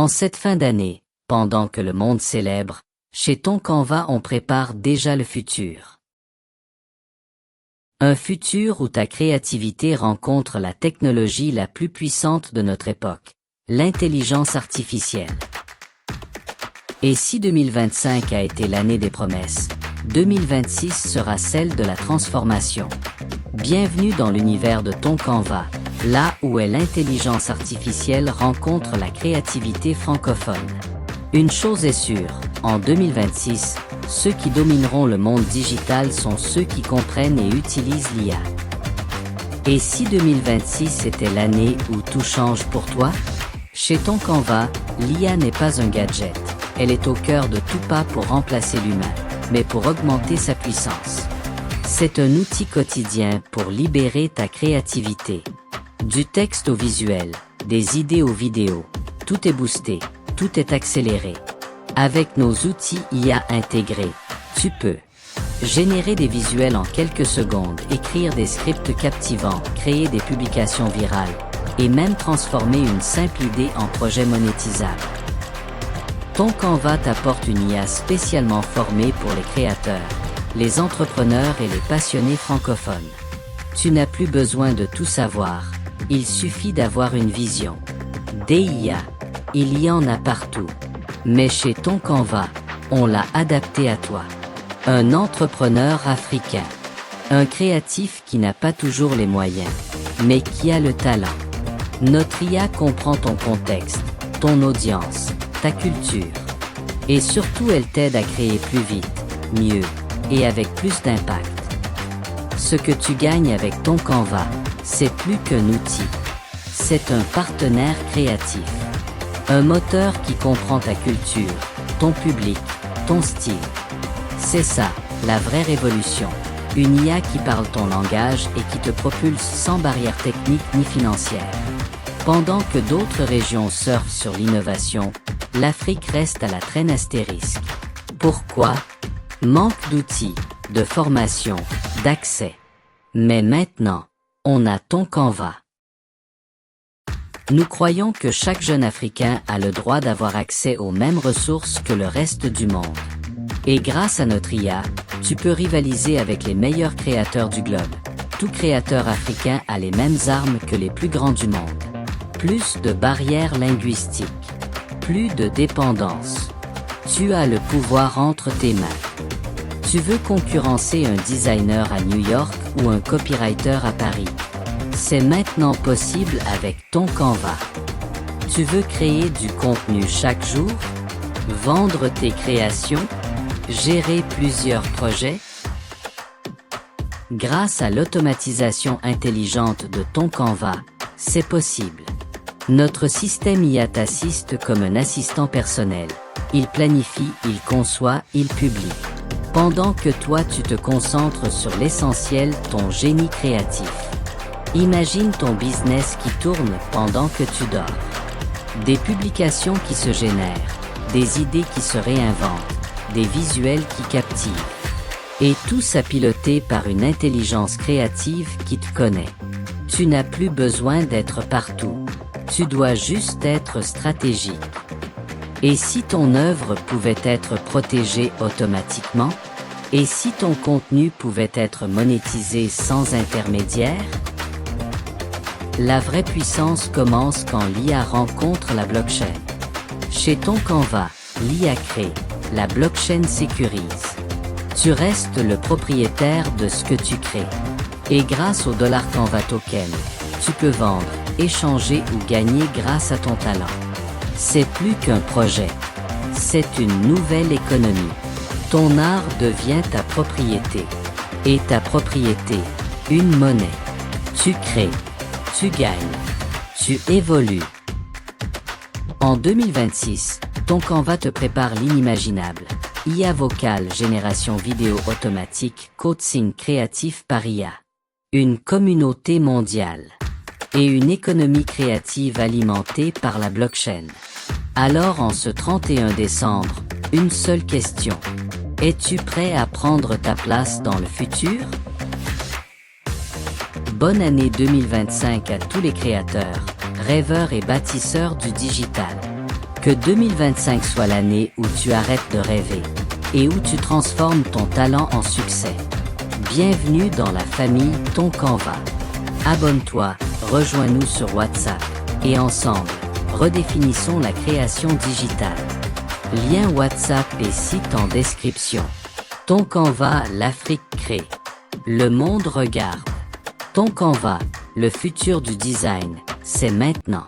En cette fin d'année, pendant que le monde célèbre, chez Toncanva on prépare déjà le futur. Un futur où ta créativité rencontre la technologie la plus puissante de notre époque, l'intelligence artificielle. Et si 2025 a été l'année des promesses, 2026 sera celle de la transformation. Bienvenue dans l'univers de Toncanva, là où l'intelligence artificielle rencontre la créativité francophone. Une chose est sûre, en 2026, ceux qui domineront le monde digital sont ceux qui comprennent et utilisent l'IA. Et si 2026 était l'année où tout change pour toi? Chez Toncanva, l'IA n'est pas un gadget, elle est au cœur de tout pas pour remplacer l'humain, mais pour augmenter sa puissance. C'est un outil quotidien pour libérer ta créativité. Du texte au visuel, des idées aux vidéos, tout est boosté, tout est accéléré. Avec nos outils IA intégrés, tu peux générer des visuels en quelques secondes, écrire des scripts captivants, créer des publications virales, et même transformer une simple idée en projet monétisable. Toncanva t'apporte une IA spécialement formée pour les créateurs, les entrepreneurs et les passionnés francophones. Tu n'as plus besoin de tout savoir, il suffit d'avoir une vision. Des IA, il y en a partout. Mais chez Toncanva, on l'a adapté à toi. Un entrepreneur africain. Un créatif qui n'a pas toujours les moyens, mais qui a le talent. Notre IA comprend ton contexte, ton audience, ta culture. Et surtout elle t'aide à créer plus vite, mieux, et avec plus d'impact. Ce que tu gagnes avec Toncanva, c'est plus qu'un outil. C'est un partenaire créatif. Un moteur qui comprend ta culture, ton public, ton style. C'est ça, la vraie révolution. Une IA qui parle ton langage et qui te propulse sans barrière technique ni financière. Pendant que d'autres régions surfent sur l'innovation, l'Afrique reste à la traîne astérisque. Pourquoi? Manque d'outils, de formation, d'accès. Mais maintenant, on a Toncanva. Nous croyons que chaque jeune Africain a le droit d'avoir accès aux mêmes ressources que le reste du monde. Et grâce à notre IA, tu peux rivaliser avec les meilleurs créateurs du globe. Tout créateur africain a les mêmes armes que les plus grands du monde. Plus de barrières linguistiques. Plus de dépendance. Tu as le pouvoir entre tes mains. Tu veux concurrencer un designer à New York ou un copywriter à Paris? C'est maintenant possible avec Toncanva. Tu veux créer du contenu chaque jour? Vendre tes créations? Gérer plusieurs projets? Grâce à l'automatisation intelligente de Toncanva, c'est possible. Notre système IA t'assiste comme un assistant personnel. Il planifie, il conçoit, il publie. Pendant que toi tu te concentres sur l'essentiel, ton génie créatif. Imagine ton business qui tourne pendant que tu dors. Des publications qui se génèrent, des idées qui se réinventent, des visuels qui captivent. Et tout ça piloté par une intelligence créative qui te connaît. Tu n'as plus besoin d'être partout. Tu dois juste être stratégique. Et si ton œuvre pouvait être protégée automatiquement? Et si ton contenu pouvait être monétisé sans intermédiaire? La vraie puissance commence quand l'IA rencontre la blockchain. Chez Toncanva, l'IA crée, la blockchain sécurise. Tu restes le propriétaire de ce que tu crées. Et grâce au $Canva Token, tu peux vendre, échanger ou gagner grâce à ton talent. C'est plus qu'un projet. C'est une nouvelle économie. Ton art devient ta propriété. Et ta propriété, une monnaie. Tu crées. Tu gagnes. Tu évolues. En 2026, Toncanva te prépare l'inimaginable. IA vocale, génération vidéo automatique, coaching créatif par IA. Une communauté mondiale. Et une économie créative alimentée par la blockchain. Alors en ce 31 décembre, une seule question. Es-tu prêt à prendre ta place dans le futur? Bonne année 2025 à tous les créateurs, rêveurs et bâtisseurs du digital. Que 2025 soit l'année où tu arrêtes de rêver et où tu transformes ton talent en succès. Bienvenue dans la famille Ton Canva. Abonne-toi, rejoins-nous sur WhatsApp et ensemble, redéfinissons la création digitale. Lien WhatsApp et site en description. Ton Canva, l'Afrique crée. Le monde regarde. Ton Canva, le futur du design, c'est maintenant.